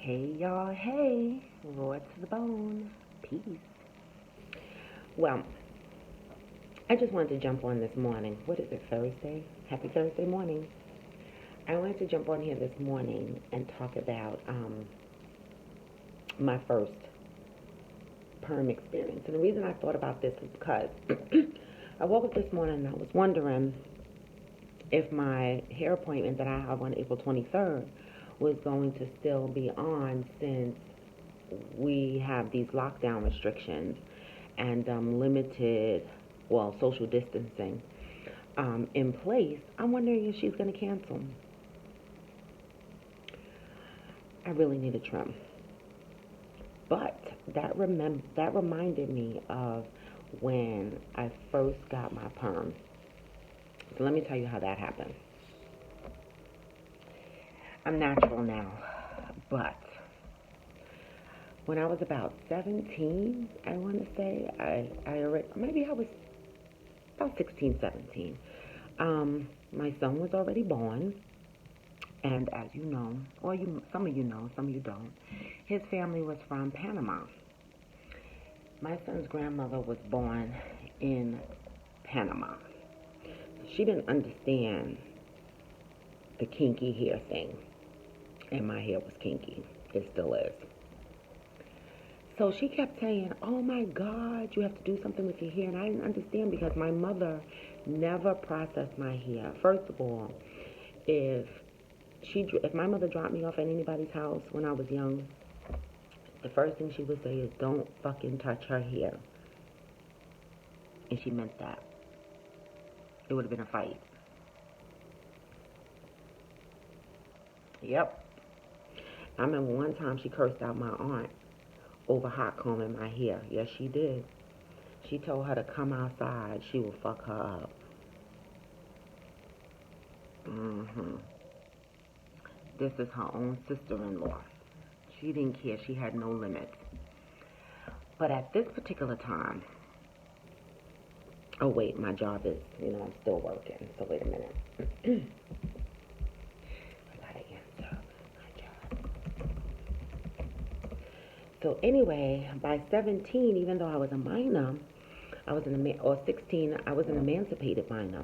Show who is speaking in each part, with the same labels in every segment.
Speaker 1: Hey y'all, hey, raw to the bone, peace. Well, I just wanted to jump on this morning. What is it, Thursday? Happy Thursday morning. I wanted to jump on here this morning and talk about my first perm experience. And the reason I thought about this is because I woke up this morning and I was wondering if my hair appointment that I have on April 23rd was going to still be on since we have these lockdown restrictions and limited, well, social distancing in place. I'm wondering if she's going to cancel. I really need a trim. But that reminded me of when I first got my perm. So let me tell you how that happened. I'm natural now, but when I was about 17, I want to say, maybe I was about 16, 17. My son was already born, and as you know, or some of you know, some of you don't, his family was from Panama. My son's grandmother was born in Panama. She didn't understand the kinky hair thing, and my hair was kinky. It still is. So she kept saying, oh my God, you have to do something with your hair. And I didn't understand because my mother never processed my hair. First of all, if my mother dropped me off at anybody's house when I was young, the first thing she would say is, don't fucking touch her hair. And she meant that. It would have been a fight. Yep. I remember one time she cursed out my aunt over hot combing my hair. Yes, she did. She told her to come outside. She will fuck her up. This is her own sister-in-law. She didn't care. She had no limits. But at this particular time, oh wait, my job is, I'm still working. So wait a minute. I gotta answer my job. So anyway, by 17, even though I was a minor, or 16, I was an emancipated minor.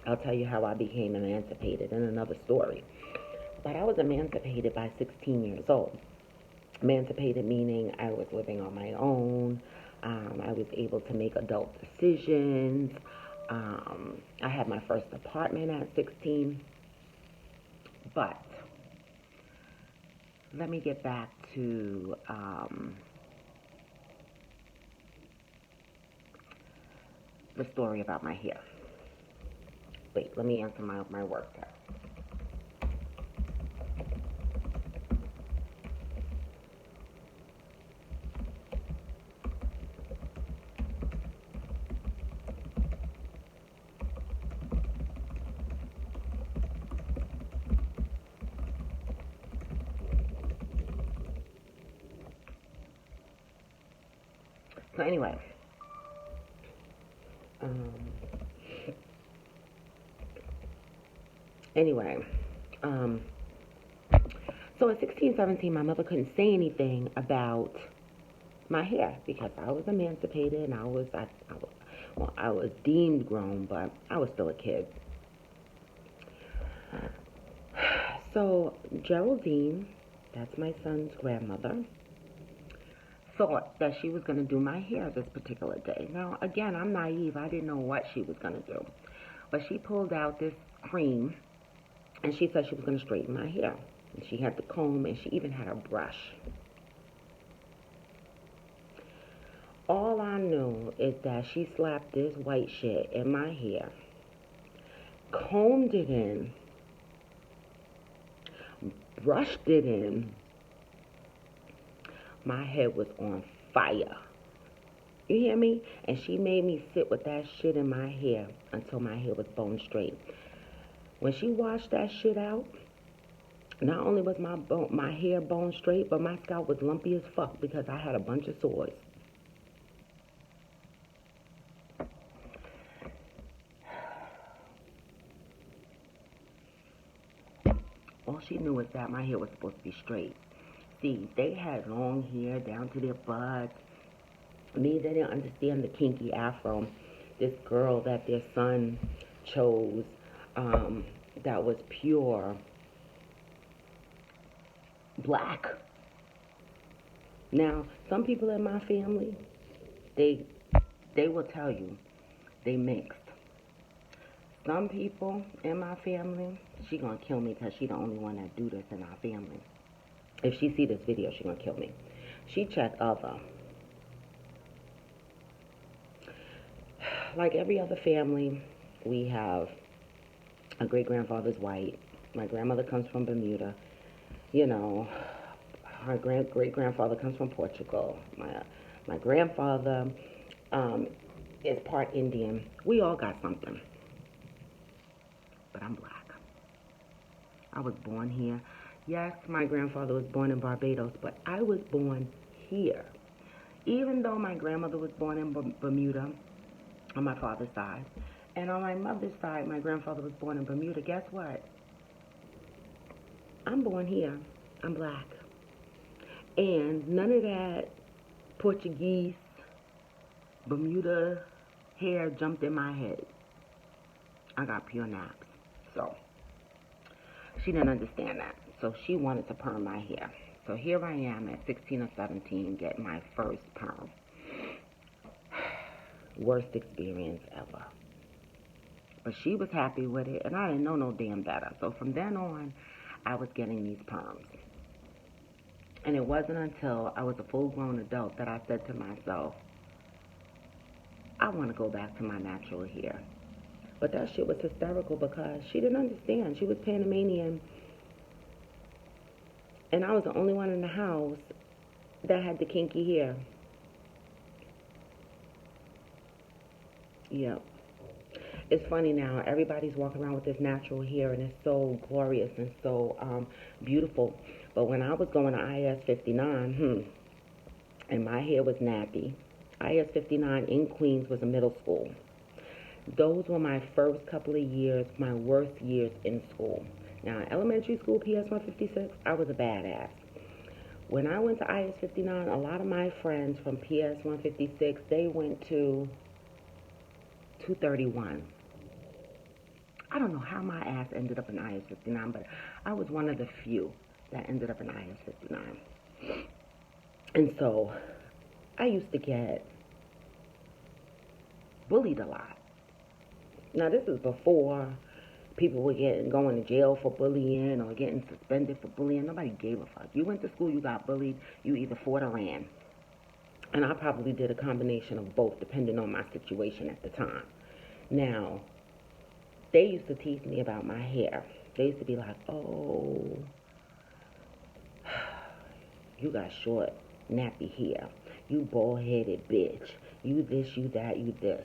Speaker 1: I'll tell you how I became emancipated in another story. But I was emancipated by 16 years old. Emancipated meaning I was living on my own. I was able to make adult decisions. I had my first apartment at 16. But let me get back to the story about my hair. Wait, let me answer my work text. So anyway, so at 16, 17, my mother couldn't say anything about my hair because I was emancipated and I was deemed grown, but I was still a kid. So Geraldine, that's my son's grandmother, thought that she was going to do my hair this particular day. Now, again, I'm naive. I didn't know what she was going to do. But she pulled out this cream, and she said she was going to straighten my hair. And she had the comb, and she even had a brush. All I knew is that she slapped this white shit in my hair, combed it in, brushed it in. My head was on fire. You hear me? And she made me sit with that shit in my hair until my hair was bone straight. When she washed that shit out, not only was my hair bone straight, but my scalp was lumpy as fuck because I had a bunch of sores. All she knew was that my hair was supposed to be straight. See, they had long hair down to their butts. Me, they didn't understand the kinky afro. This girl that their son chose, um, that was pure black. Now, some people in my family, they they will tell you they mixed. Some people in my family, she gonna kill me because she the only one that do this in our family. If she see this video, she gonna kill me. She checked other. Like every other family, we have a great grandfather's white. My grandmother comes from Bermuda. You know, her great grandfather comes from Portugal. My grandfather um, is part Indian. We all got something, but I'm black. I was born here. Yes, my grandfather was born in Barbados, but I was born here. Even though my grandmother was born in Bermuda on my father's side, and on my mother's side, my grandfather was born in Bermuda. Guess what? I'm born here. I'm black. And none of that Portuguese, Bermuda hair jumped in my head. I got pure naps. So she didn't understand that. So she wanted to perm my hair. So here I am at 16 or 17 getting my first perm. Worst experience ever. But she was happy with it, and I didn't know no damn better. So from then on, I was getting these perms. And it wasn't until I was a full-grown adult that I said to myself, I want to go back to my natural hair. But that shit was hysterical because she didn't understand. She was Panamanian. And I was the only one in the house that had the kinky hair. Yep. It's funny now, everybody's walking around with this natural hair and it's so glorious and so beautiful. But when I was going to IS 59, and my hair was nappy, IS 59 in Queens was a middle school. Those were my first couple of years, my worst years in school. Now, elementary school, PS 156, I was a badass. When I went to IS 59, a lot of my friends from PS 156, they went to 231. I don't know how my ass ended up in IS 59, but I was one of the few that ended up in IS 59. And so I used to get bullied a lot. Now, this is before people were going to jail for bullying or getting suspended for bullying. Nobody gave a fuck. You went to school, you got bullied, you either fought or ran. And I probably did a combination of both, depending on my situation at the time. Now, they used to tease me about my hair. They used to be like, oh, you got short, nappy hair. You bald-headed bitch. You this, you that, you this.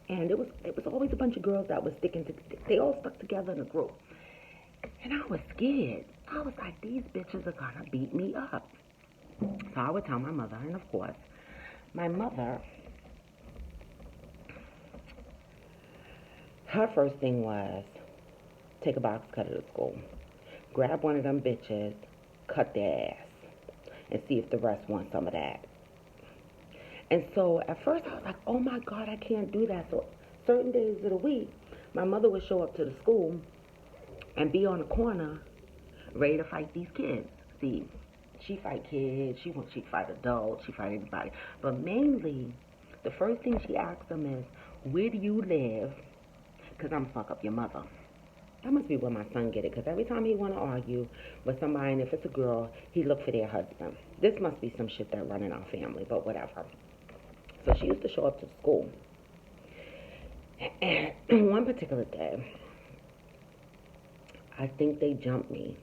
Speaker 1: And it was always a bunch of girls that was they all stuck together in a group. And I was scared. I was like, these bitches are gonna beat me up. So I would tell my mother, and of course, my mother, her first thing was take a box cutter to school, grab one of them bitches, cut their ass, and see if the rest want some of that. And so at first I was like, oh my God, I can't do that. So certain days of the week, my mother would show up to the school and be on the corner ready to fight these kids. See, she fight kids, she fight adults, she fight everybody. But mainly, the first thing she asks them is, where do you live? Because I'm fuck up your mother. That must be where my son get it, because every time he want to argue with somebody, and if it's a girl, he look for their husband. This must be some shit that run in our family, but whatever. So she used to show up to school. And one particular day, I think they jumped me.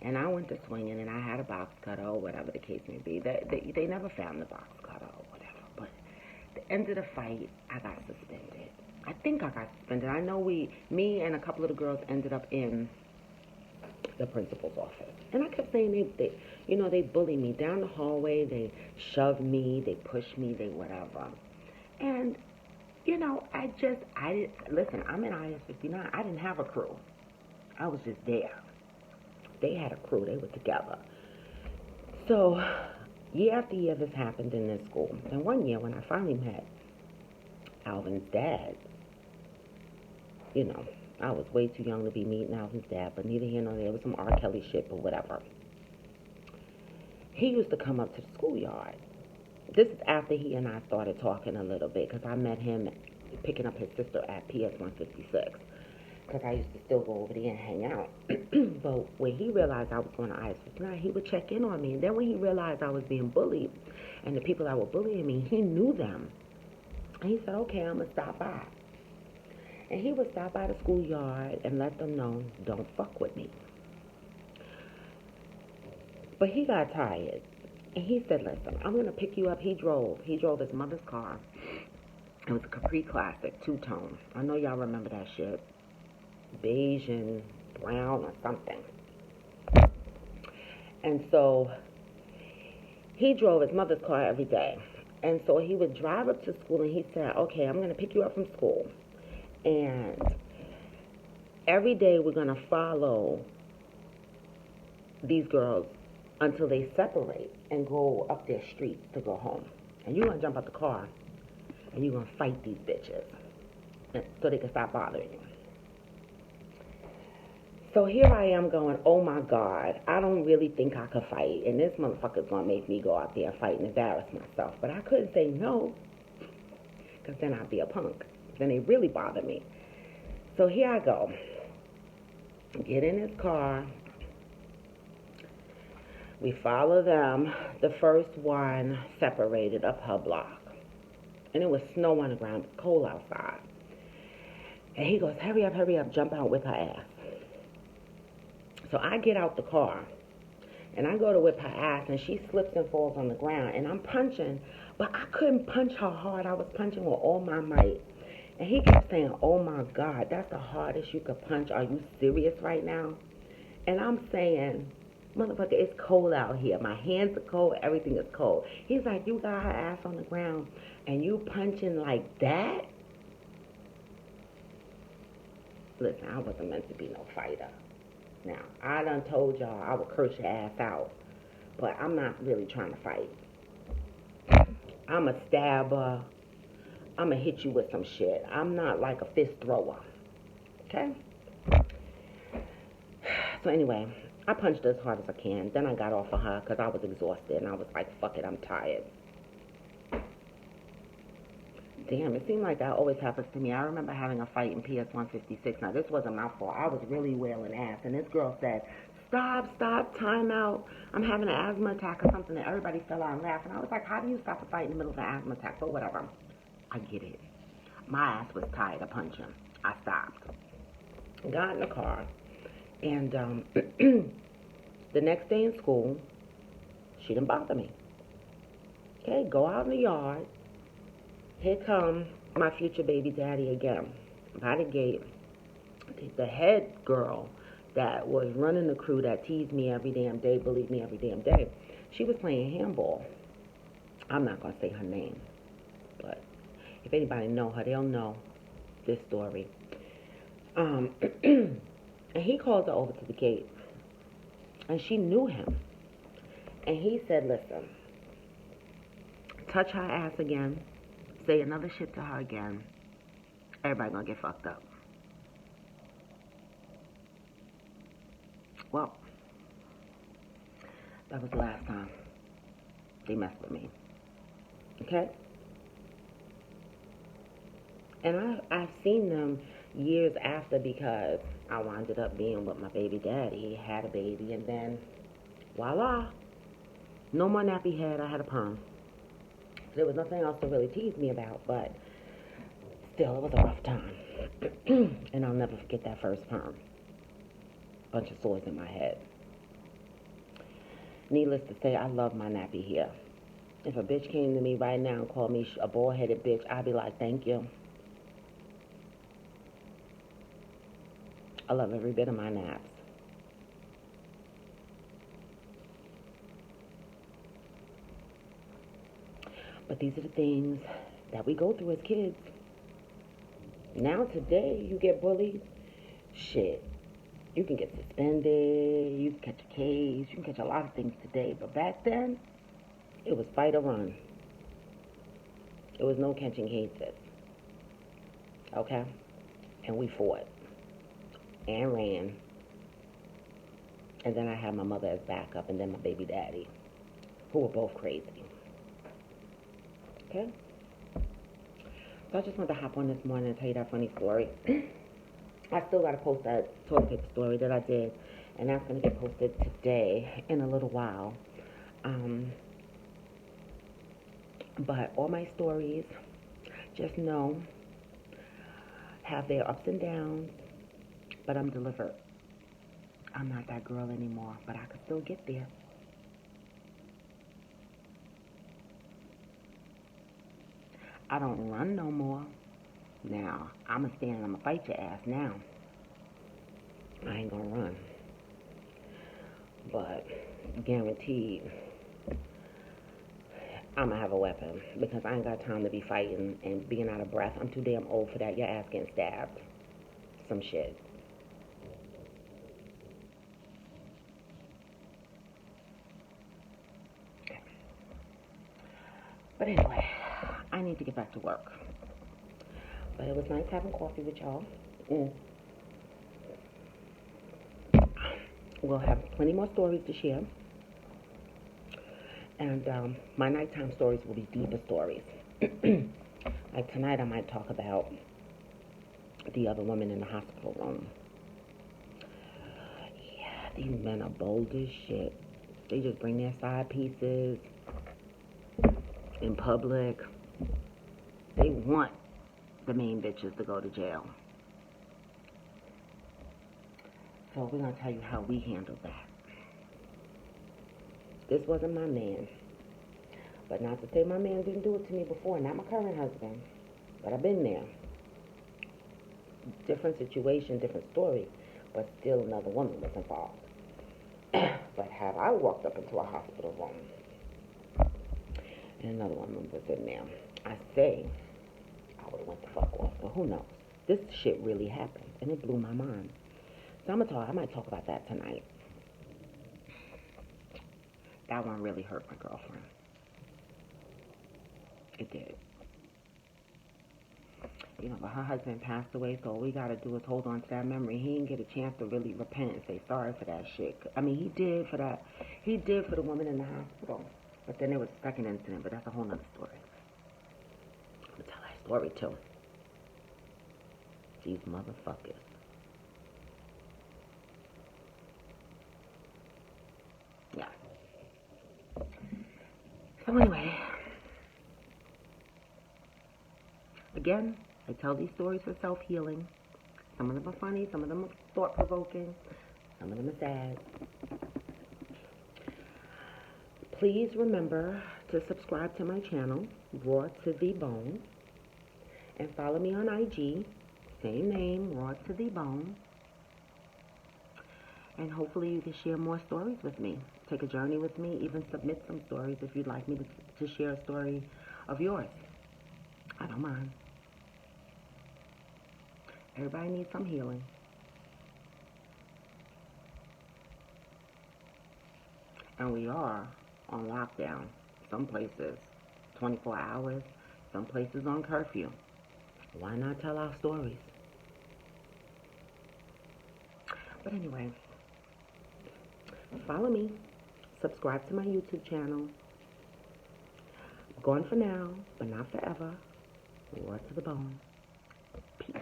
Speaker 1: And I went to swinging, and I had a box cutter or whatever the case may be. They never found the box cutter or whatever. But at the end of the fight, I got suspended. I think I got suspended. I know me and a couple of the girls ended up in the principal's office. And I kept saying they bullied me down the hallway. They shoved me. They pushed me. They whatever. And, listen, I'm in IS 59. I didn't have a crew. I was just there. They had a crew. They were together. So, year after year, this happened in this school. And one year, when I finally met Alvin's dad, you know, I was way too young to be meeting Alvin's dad, but neither here nor there. It was some R. Kelly shit or whatever. He used to come up to the schoolyard. This is after he and I started talking a little bit, because I met him picking up his sister at PS 156, because I used to still go over there and hang out. But when he realized I was going to IS 59, he would check in on me. And then when he realized I was being bullied, and the people that were bullying me, he knew them. And he said, okay, I'm going to stop by. And he would stop by the schoolyard and let them know, don't fuck with me. But he got tired. And he said, listen, I'm going to pick you up. He drove his mother's car. It was a Capri Classic, two-tone. I know y'all remember that shit. Beige and brown or something. And so he drove his mother's car every day. And so he would drive up to school and he said, okay, I'm going to pick you up from school. And every day we're going to follow these girls until they separate and go up their streets to go home. And you're going to jump out the car and you're going to fight these bitches so they can stop bothering you. So here I am going, oh my God, I don't really think I could fight. And this motherfucker's going to make me go out there and fight and embarrass myself. But I couldn't say no, because then I'd be a punk. Then they really bother me. So here I go. Get in his car. We follow them. The first one separated up her block. And it was snow on the ground. It was cold outside. And he goes, hurry up, jump out with her ass. So I get out the car. And I go to whip her ass. And she slips and falls on the ground. And I'm punching. But I couldn't punch her hard. I was punching with all my might. And he kept saying, oh my God, that's the hardest you could punch. Are you serious right now? And I'm saying, motherfucker, it's cold out here. My hands are cold. Everything is cold. He's like, you got her ass on the ground and you punching like that? Listen, I wasn't meant to be no fighter. Now, I done told y'all I would curse your ass out, but I'm not really trying to fight. I'm a stabber. I'm going to hit you with some shit. I'm not like a fist thrower. Okay? So anyway, I punched her as hard as I can. Then I got off of her because I was exhausted. And I was like, fuck it, I'm tired. Damn, it seemed like that always happens to me. I remember having a fight in PS 156. Now, this wasn't my fault. I was really wailing ass. And this girl said, stop, time out. I'm having an asthma attack or something. And everybody fell out and laughed. And I was like, how do you stop a fight in the middle of an asthma attack? But whatever. I get it. My ass was tired of punching. I stopped. Got in the car. And the next day in school, she didn't bother me. Okay, go out in the yard. Here come my future baby daddy again. By the gate, the head girl that was running the crew that teased me every damn day, bullied me every damn day, she was playing handball. I'm not going to say her name, but if anybody know her, they'll know this story. And he called her over to the gate. And she knew him. And he said, listen, touch her ass again. Say another shit to her again. Everybody gonna get fucked up. Well, that was the last time they messed with me. Okay? And I've seen them years after, because I wound up being with my baby daddy. He had a baby, and then voila, no more nappy head. I had a perm. There was nothing else to really tease me about, but still, it was a rough time. And I'll never forget that first perm. Bunch of sores in my head. Needless to say, I love my nappy hair. If a bitch came to me right now and called me a bald-headed bitch, I'd be like, thank you. I love every bit of my naps. But these are the things that we go through as kids. Now today, you get bullied. Shit. You can get suspended, you can catch a case, you can catch a lot of things today. But back then, it was fight or run. It was no catching cases. Okay? And we fought and ran. And then I had my mother as backup and then my baby daddy, who were both crazy. Okay? So I just wanted to hop on this morning and tell you that funny story. I still got to post that toilet paper story that I did, and that's going to get posted today in a little while. But all my stories, just know, have their ups and downs, but I'm delivered. I'm not that girl anymore, but I can still get there. I don't run no more. Now, I'm going to stand and I'm going to fight your ass now. I ain't going to run. But guaranteed, I'm going to have a weapon because I ain't got time to be fighting and being out of breath. I'm too damn old for that. Your ass getting stabbed. Some shit. But anyway, I need to get back to work. But it was nice having coffee with y'all. We'll have plenty more stories to share. And my nighttime stories will be deeper stories. Like tonight, I might talk about the other woman in the hospital room. Yeah, these men are bold as shit. They just bring their side pieces in public. They want the main bitches to go to jail. So we're going to tell you how we handled that. This wasn't my man. But not to say my man didn't do it to me before. Not my current husband. But I've been there. Different situation, different story. But still another woman was involved. But had I walked up into a hospital room and another woman was in there, I say I would have went the fuck off. But who knows? This shit really happened. And it blew my mind. So I might talk about that tonight. That one really hurt my girlfriend. It did. You know, but her husband passed away, so all we gotta do is hold on to that memory. He didn't get a chance to really repent and say sorry for that shit. I mean, he did for that. He did for the woman in the hospital. But then there was a second incident, but that's a whole nother story. I'm gonna tell that story too. These motherfuckers. Yeah. So anyway, again, I tell these stories for self-healing. Some of them are funny, some of them are thought-provoking, some of them are sad. Please remember to subscribe to my channel, Raw to the Bone, and follow me on IG, same name, Raw to the Bone. And hopefully you can share more stories with me. Take a journey with me, even submit some stories if you'd like me to share a story of yours. I don't mind. Everybody needs some healing. And we are on lockdown. Some places 24 hours, some places on curfew. Why not tell our stories? But anyway, follow me. Subscribe to my YouTube channel. Gone for now, but not forever. Raw to the Bone. Peace.